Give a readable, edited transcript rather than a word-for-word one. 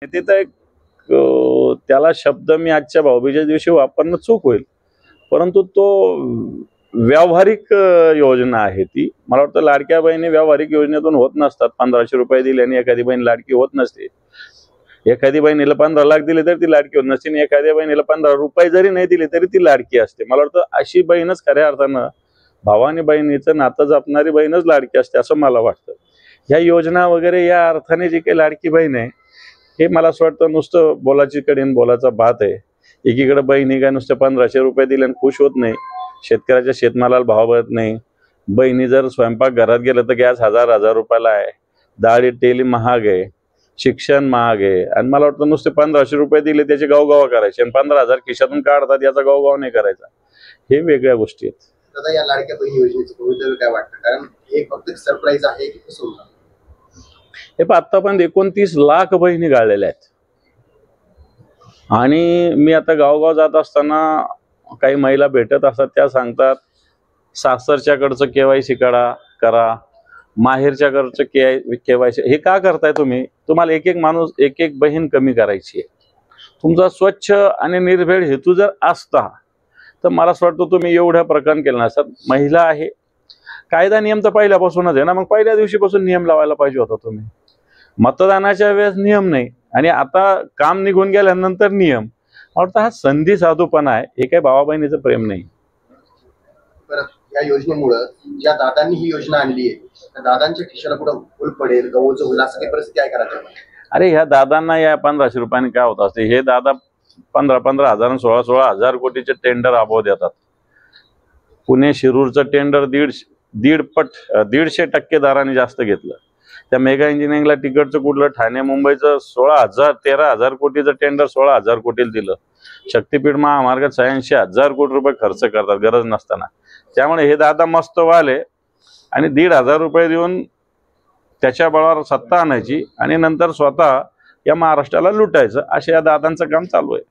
तिथं एक त्याला शब्द मी आजच्या भाऊबीजेच्या दिवशी वापरणं चूक होईल, परंतु तो व्यावहारिक योजना आहे ती. मला वाटतं लाडक्या बहिणी व्यावहारिक योजनेतून होत नसतात. 1500 रुपये दिल्याने एखादी बहीण लाडकी होत नसते. एखादी बहिणीला 15 लाख दिले तर ती लाडकी होत नसते, आणि एखाद्या बहिणीला 15 रुपये जरी नाही दिले तरी ती लाडकी असते. मला वाटतं अशी बहीणच खऱ्या अर्थानं भावा आणि बहिणीचं नातं जपणारी बहीणच लाडकी असते असं मला वाटतं. ह्या योजना वगैरे या अर्थाने जी काही लाडकी बहीण आहे हे मला असं वाटतं नुसतं बोलाची कडेन बोलाचा भात आहे. एकीकडे बहिणी काय नुसते 1500 रुपये दिले आणि खुश होत नाही, शेतकऱ्याच्या शेतमालाला भाव मिळत नाही. बहिणी जर स्वयंपाक घरात गेलं तर गॅस 1000 रुपयाला आहे, डाळी तेल महाग आहे, शिक्षण महाग आहे, आणि मला वाटतं नुसते 1500 रुपये दिले त्याचे गावगावा करायचे आणि 15,000 खिशातून काढतात याचा गावगाव नाही करायचा. हे वेगळ्या गोष्टी आहेत. दादा, या लाडक्या बहिणी योजनेचं भवितव्य काय वाटतं? कारण हे फक्त सरप्राईज आहे की कसं होणार? हे पण आतापर्यंत 29 लाख बहिणी गाळलेल्या आहेत. आणि मी आता गावगाव जात असताना काही महिला भेटत असतात, त्या सांगतात सासरच्याकडचं KYC करा, माहेरच्याकडचं KYC. हे का करताय तुम्ही? तुम्हाला एक एक माणूस एक एक बहीण कमी करायची आहे. तुमचा स्वच्छ आणि निर्भेळ हेतू जर असता तर मला असं वाटतं तुम्ही एवढ्या प्रकरण केलं नसतात. महिला आहे, कायदा नियम तर पहिल्यापासूनच आहे ना, मग पहिल्या दिवशीपासून नियम लावायला पाहिजे होता तुम्ही. मतदानाच्या वेळेस नियम नाही आणि आता काम निघून गेल्यानंतर नियम. मला वाटतं हा संधी साधूपणा आहे, हे काही भावा बहिणीचं प्रेम नाही. बरं, या योजनेमुळे ज्या दादांनी ही योजना आणली आहे त्या दादांच्या खिशाला कुठं फुल पडेल, गवळचं होईल, असं काही परिस्थिती आहे करायचं? अरे ह्या दादांना या 1500 रुपयांनी काय होत असते? हे दादा 15-15 हजार आणि 16-16 हजार कोटीचे टेंडर आबोध देतात. पुणे शिरूरचं टेंडर 150% दराने जास्त घेतलं. त्या मेगा इंजिनिअरिंगला तिकडचं कुठलं ठाणे मुंबईचं 13,000 कोटीचं टेंडर 16,000 कोटीला दिलं. शक्तीपीठ महामार्गात 86,000 कोटी रुपये खर्च करतात गरज नसताना. त्यामुळे हे दादा मस्त वाले आणि 1,500 रुपये देऊन त्याच्या बळावर सत्ता आणायची आणि नंतर स्वतः या महाराष्ट्राला लुटायचं, अशा या दादांचं काम चालू आहे.